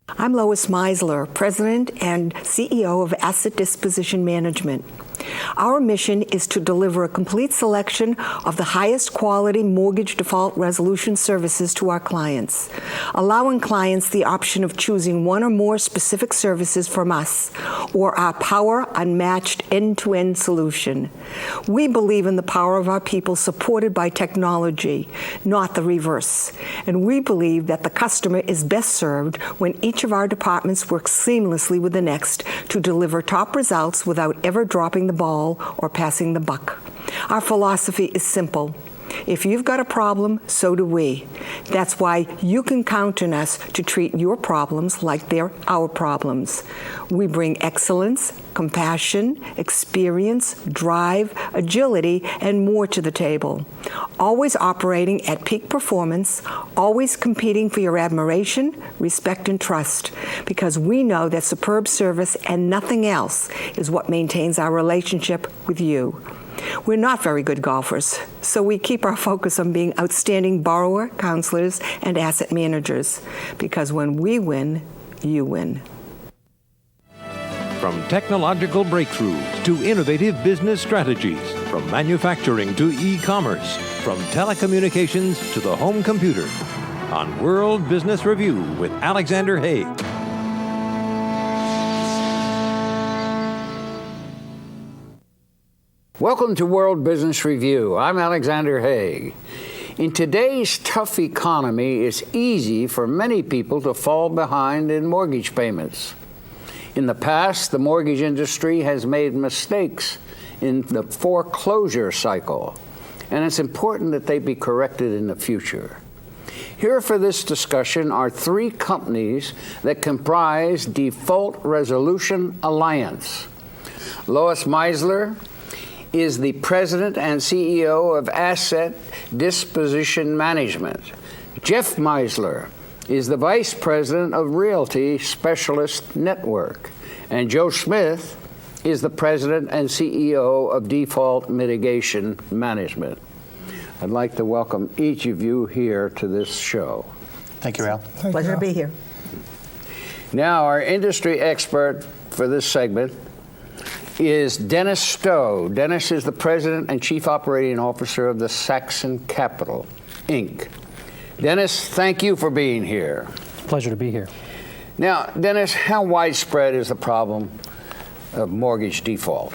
I'm Lois Meisler, President and CEO of Asset Disposition Management. Our mission is to deliver a complete selection of the highest quality mortgage default resolution services to our clients, allowing clients the option of choosing one or more specific services from us or our power unmatched end-to-end solution. We believe in the power of our people supported by technology, not the reverse. And we believe that the customer is best served when each of our departments works seamlessly with the next to deliver top results without ever dropping the ball or passing the buck. Our philosophy is simple. If you've got a problem, so do we. That's why you can count on us to treat your problems like they're our problems. We bring excellence, compassion, experience, drive, agility, and more to the table. Always operating at peak performance, always competing for your admiration, respect, and trust, because we know that superb service and nothing else is what maintains our relationship with you. We're not very good golfers, so we keep our focus on being outstanding borrower, counselors, and asset managers, because when we win, you win. From technological breakthroughs to innovative business strategies, from manufacturing to e-commerce, from telecommunications to the home computer. On World Business Review with Alexander Haig. Welcome to World Business Review. I'm Alexander Haig. In today's tough economy, it's easy for many people to fall behind in mortgage payments. In the past, the mortgage industry has made mistakes in the foreclosure cycle, and it's important that they be corrected in the future. Here for this discussion are three companies that comprise Default Resolution Alliance. Lois Meisler is the President and CEO of Asset Disposition Management. Jeff Meisler is the Vice President of Realty Specialist Network. And Joe Smith is the President and CEO of Default Mitigation Management. I'd like to welcome each of you here to this show. Thank you, Al. Pleasure to be here. Now, our industry expert for this segment is Dennis Stowe. Dennis is the President and Chief Operating Officer of the Saxon Capital, Inc. Dennis, thank you for being here. Pleasure to be here. Now, Dennis, how widespread is the problem of mortgage default?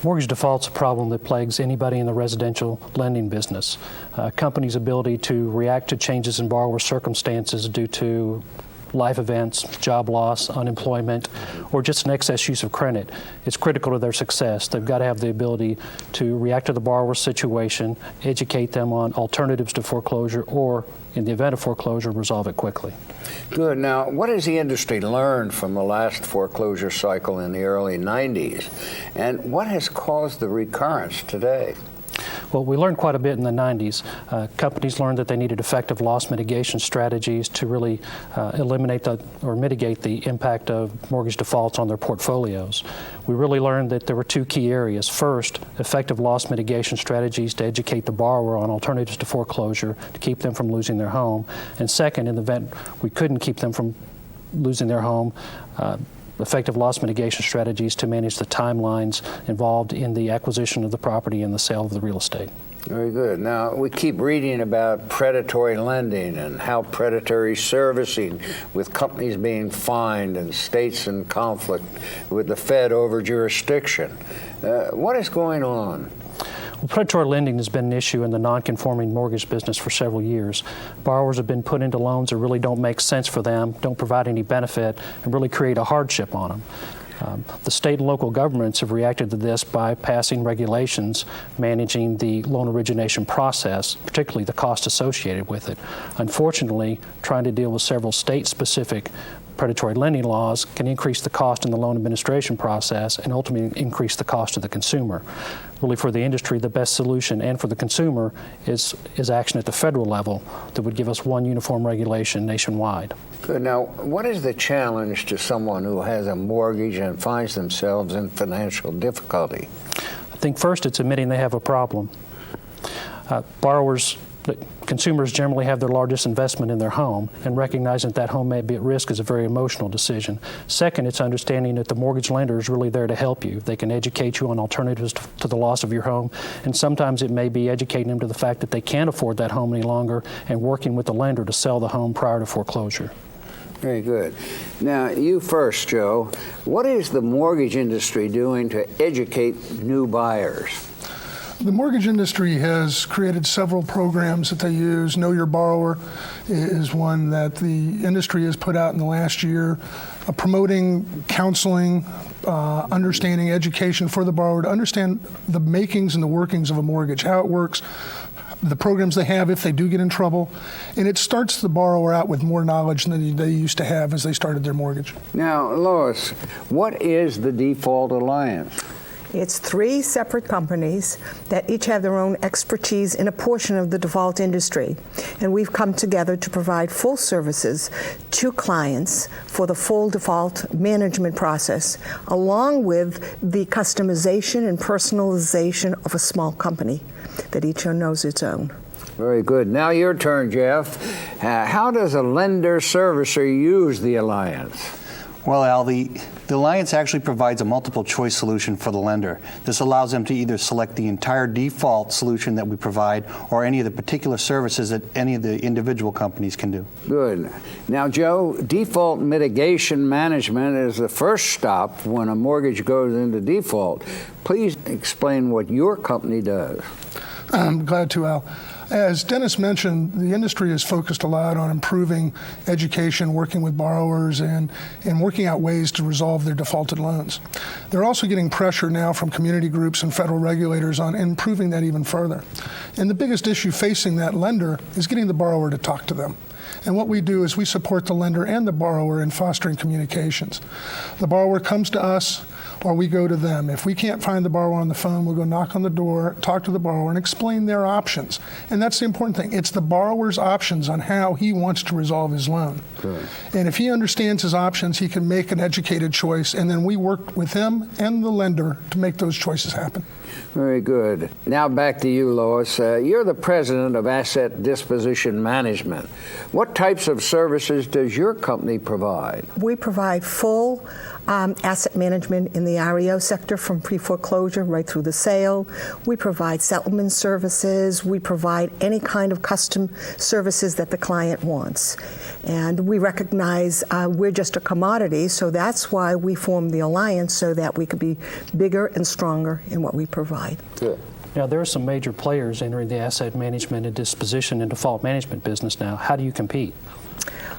Mortgage default is a problem that plagues anybody in the residential lending business. Companies' ability to react to changes in borrower circumstances due to life events, job loss, unemployment, or just an excess use of credit. It's critical to their success. They've got to have the ability to react to the borrower's situation, educate them on alternatives to foreclosure, or in the event of foreclosure, resolve it quickly. Good. Now, what has the industry learned from the last foreclosure cycle in the early 90s? And what has caused the recurrence today? Well, we learned quite a bit in the 90s. Companies learned that they needed effective loss mitigation strategies to really eliminate or mitigate the impact of mortgage defaults on their portfolios. We really learned that there were two key areas. First, effective loss mitigation strategies to educate the borrower on alternatives to foreclosure to keep them from losing their home. And second, in the event we couldn't keep them from losing their home, effective loss mitigation strategies to manage the timelines involved in the acquisition of the property and the sale of the real estate. Very good. Now, we keep reading about predatory lending and how predatory servicing with companies being fined and states in conflict with the Fed over jurisdiction. What is going on? Well, predatory lending has been an issue in the non-conforming mortgage business for several years. Borrowers have been put into loans that really don't make sense for them, don't provide any benefit, and really create a hardship on them. The state and local governments have reacted to this by passing regulations managing the loan origination process, particularly the cost associated with it. Unfortunately, trying to deal with several state-specific predatory lending laws can increase the cost in the loan administration process and ultimately increase the cost to the consumer. Really, for the industry, the best solution, and for the consumer, is action at the federal level that would give us one uniform regulation nationwide. Good. Now, what is the challenge to someone who has a mortgage and finds themselves in financial difficulty? I think first it's admitting they have a problem. Borrowers Consumers generally have their largest investment in their home, and recognizing that home may be at risk is a very emotional decision. Second, it's understanding that the mortgage lender is really there to help you. They can educate you on alternatives to the loss of your home, and sometimes it may be educating them to the fact that they can't afford that home any longer and working with the lender to sell the home prior to foreclosure. Very good. Now, you first, Joe. What is the mortgage industry doing to educate new buyers? The mortgage industry has created several programs that they use. Know Your Borrower is one that the industry has put out in the last year, promoting counseling, understanding education for the borrower to understand the makings and the workings of a mortgage, how it works, the programs they have if they do get in trouble, and it starts the borrower out with more knowledge than they used to have as they started their mortgage. Now, Lois, what is the Default Alliance? It's 3 separate companies that each have their own expertise in a portion of the default industry. And we've come together to provide full services to clients for the full default management process, along with the customization and personalization of a small company that each knows its own. Very good. Now your turn, Jeff. How does a lender servicer use the Alliance? Well, Al, the Alliance actually provides a multiple choice solution for the lender. This allows them to either select the entire default solution that we provide or any of the particular services that any of the individual companies can do. Good. Now, Joe, default mitigation management is the first stop when a mortgage goes into default. Please explain what your company does. I'm glad to, Al. As Dennis mentioned, the industry is focused a lot on improving education, working with borrowers, and working out ways to resolve their defaulted loans. They're also getting pressure now from community groups and federal regulators on improving that even further. And the biggest issue facing that lender is getting the borrower to talk to them. And what we do is we support the lender and the borrower in fostering communications. The borrower comes to us, or we go to them. If we can't find the borrower on the phone, we'll go knock on the door, talk to the borrower, and explain their options. And that's the important thing. It's the borrower's options on how he wants to resolve his loan. Good. And if he understands his options, he can make an educated choice, and then we work with him and the lender to make those choices happen. Very good. Now back to you, Lois. You're the president of Asset Disposition Management. What types of services does your company provide? We provide full asset management in the REO sector, from pre-foreclosure right through the sale. We provide settlement services. We provide any kind of custom services that the client wants. And we recognize we're just a commodity, so that's why we formed the Alliance, so that we could be bigger and stronger in what we provide. Good. Now, there are some major players entering the asset management and disposition and default management business now. How do you compete?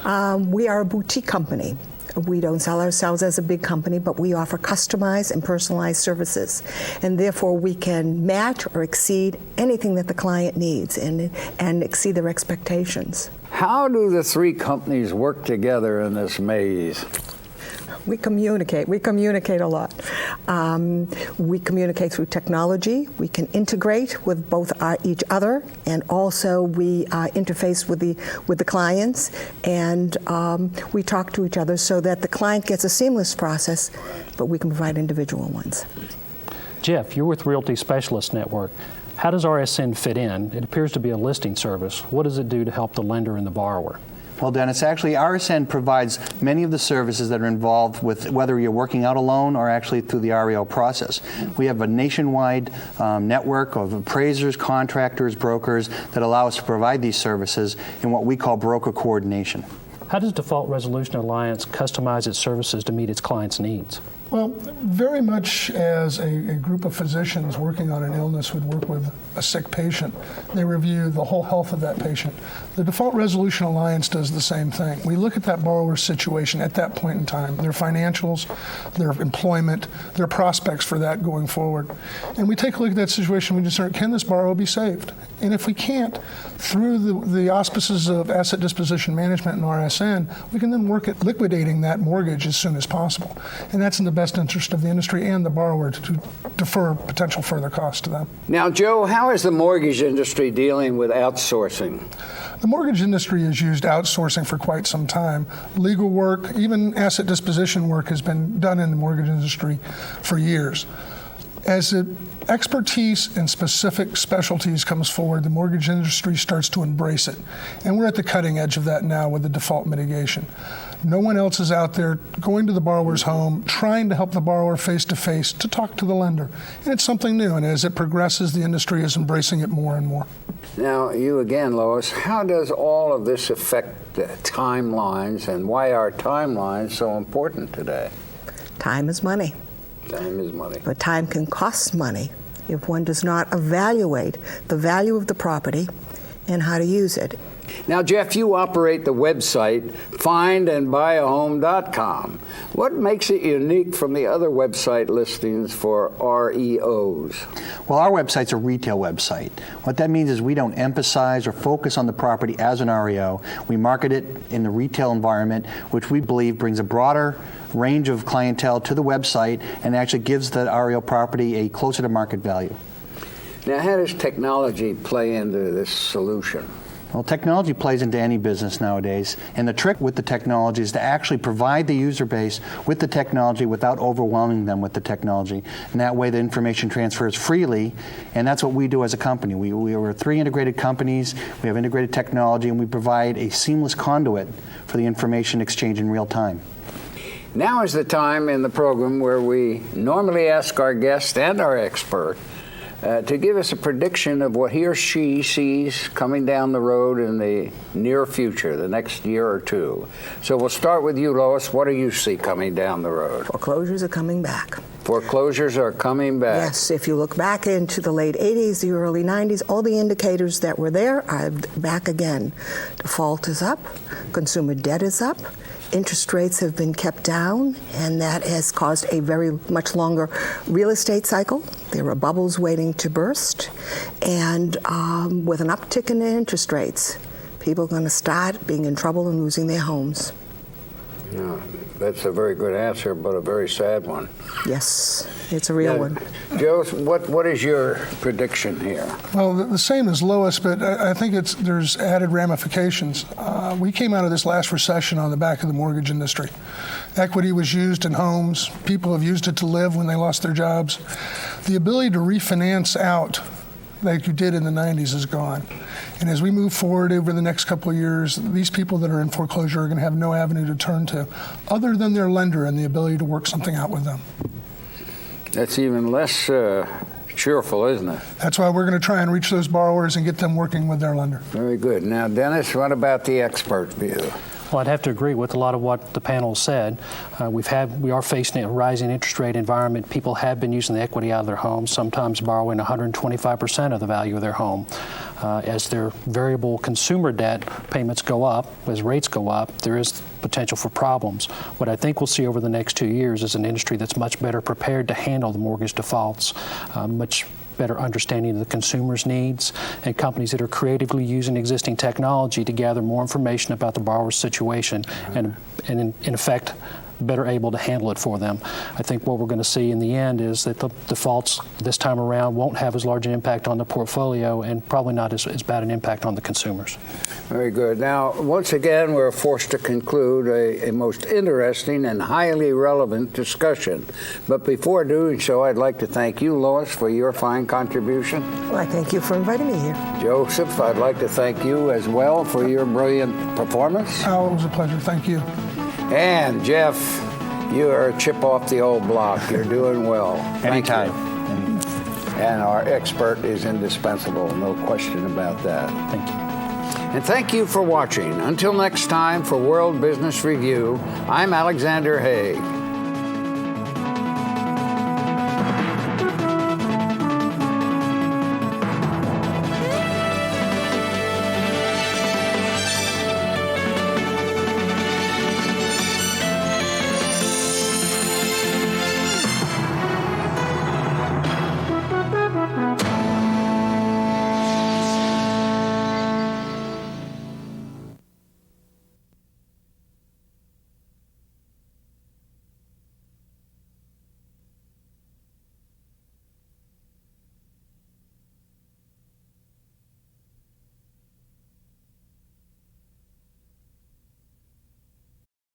We are a boutique company. We don't sell ourselves as a big company, but we offer customized and personalized services. And therefore, we can match or exceed anything that the client needs and exceed their expectations. How do the 3 companies work together in this maze? We communicate. We communicate a lot. We communicate through technology. We can integrate with both each other, and also we interface with the clients, and we talk to each other so that the client gets a seamless process, but we can provide individual ones. Jeff, you're with Realty Specialist Network. How does RSN fit in? It appears to be a listing service. What does it do to help the lender and the borrower? Well, Dennis, actually, RSN provides many of the services that are involved with whether you're working out a loan or actually through the REO process. We have a nationwide network of appraisers, contractors, brokers that allow us to provide these services in what we call broker coordination. How does Default Resolution Alliance customize its services to meet its clients' needs? Well, very much as a group of physicians working on an illness would work with a sick patient. They review the whole health of that patient. The Default Resolution Alliance does the same thing. We look at that borrower's situation at that point in time, their financials, their employment, their prospects for that going forward. And we take a look at that situation, we discern, can this borrower be saved? And if we can't, through the auspices of Asset Disposition Management and RSN, we can then work at liquidating that mortgage as soon as possible. And that's in the best interest of the industry and the borrower to defer potential further costs to them. Now, Joe, how is the mortgage industry dealing with outsourcing? The mortgage industry has used outsourcing for quite some time. Legal work, even asset disposition work, has been done in the mortgage industry for years. As the expertise in specific specialties comes forward, the mortgage industry starts to embrace it. And we're at the cutting edge of that now with the default mitigation. No one else is out there going to the borrower's home, trying to help the borrower face-to-face to talk to the lender. And it's something new, and as it progresses, the industry is embracing it more and more. Now, you again, Lois, how does all of this affect the timelines, and why are timelines so important today? Time is money. Time is money. But time can cost money if one does not evaluate the value of the property and how to use it. Now, Jeff, you operate the website findandbuyahome.com. What makes it unique from the other website listings for REOs? Well, our website's a retail website. What that means is we don't emphasize or focus on the property as an REO. We market it in the retail environment, which we believe brings a broader range of clientele to the website and actually gives the REO property a closer to market value. Now, how does technology play into this solution? Well, technology plays into any business nowadays, and the trick with the technology is to actually provide the user base with the technology without overwhelming them with the technology. And that way the information transfers freely, and that's what we do as a company. We are 3 integrated companies, we have integrated technology, and we provide a seamless conduit for the information exchange in real time. Now is the time in the program where we normally ask our guest and our expert to give us a prediction of what he or she sees coming down the road in the near future, the next year or two. So we'll start with you, Lois. What do you see coming down the road? Foreclosures are coming back. Foreclosures are coming back. Yes, if you look back into the late 80s, the early 90s, all the indicators that were there are back again. Default is up, consumer debt is up, interest rates have been kept down, and that has caused a very much longer real estate cycle. There are bubbles waiting to burst, and with an uptick in the interest rates, people are going to start being in trouble and losing their homes. No, that's a very good answer, but a very sad one. Yes, it's a real one. Joe, what is your prediction here? Well, the same as Lois, but I think there's added ramifications. We came out of this last recession on the back of the mortgage industry. Equity was used in homes. People have used it to live when they lost their jobs. The ability to refinance out like you did in the 90s is gone. And as we move forward over the next couple of years, these people that are in foreclosure are going to have no avenue to turn to other than their lender and the ability to work something out with them. That's even less cheerful, isn't it? That's why we're going to try and reach those borrowers and get them working with their lender. Very good. Now, Dennis, what about the expert view? Well, I'd have to agree with a lot of what the panel said. We are facing a rising interest rate environment. People have been using the equity out of their homes, sometimes borrowing 125% of the value of their home. As their variable consumer debt payments go up, as rates go up, there is potential for problems. What I think we'll see over the next 2 years is an industry that's much better prepared to handle the mortgage defaults, much better understanding of the consumer's needs, and companies that are creatively using existing technology to gather more information about the borrower's situation and in effect, better able to handle it for them. I think what we're going to see in the end is that the defaults this time around won't have as large an impact on the portfolio and probably not as bad an impact on the consumers. Very good. Now, once again, we're forced to conclude a most interesting and highly relevant discussion. But before doing so, I'd like to thank you, Lois, for your fine contribution. Well, I thank you for inviting me here. Joseph, I'd like to thank you as well for your brilliant performance. Al, it was a pleasure. Thank you. And Jeff, you are a chip off the old block. You're doing well. Anytime. And our expert is indispensable, no question about that. Thank you. And thank you for watching. Until next time, for World Business Review, I'm Alexander Haig.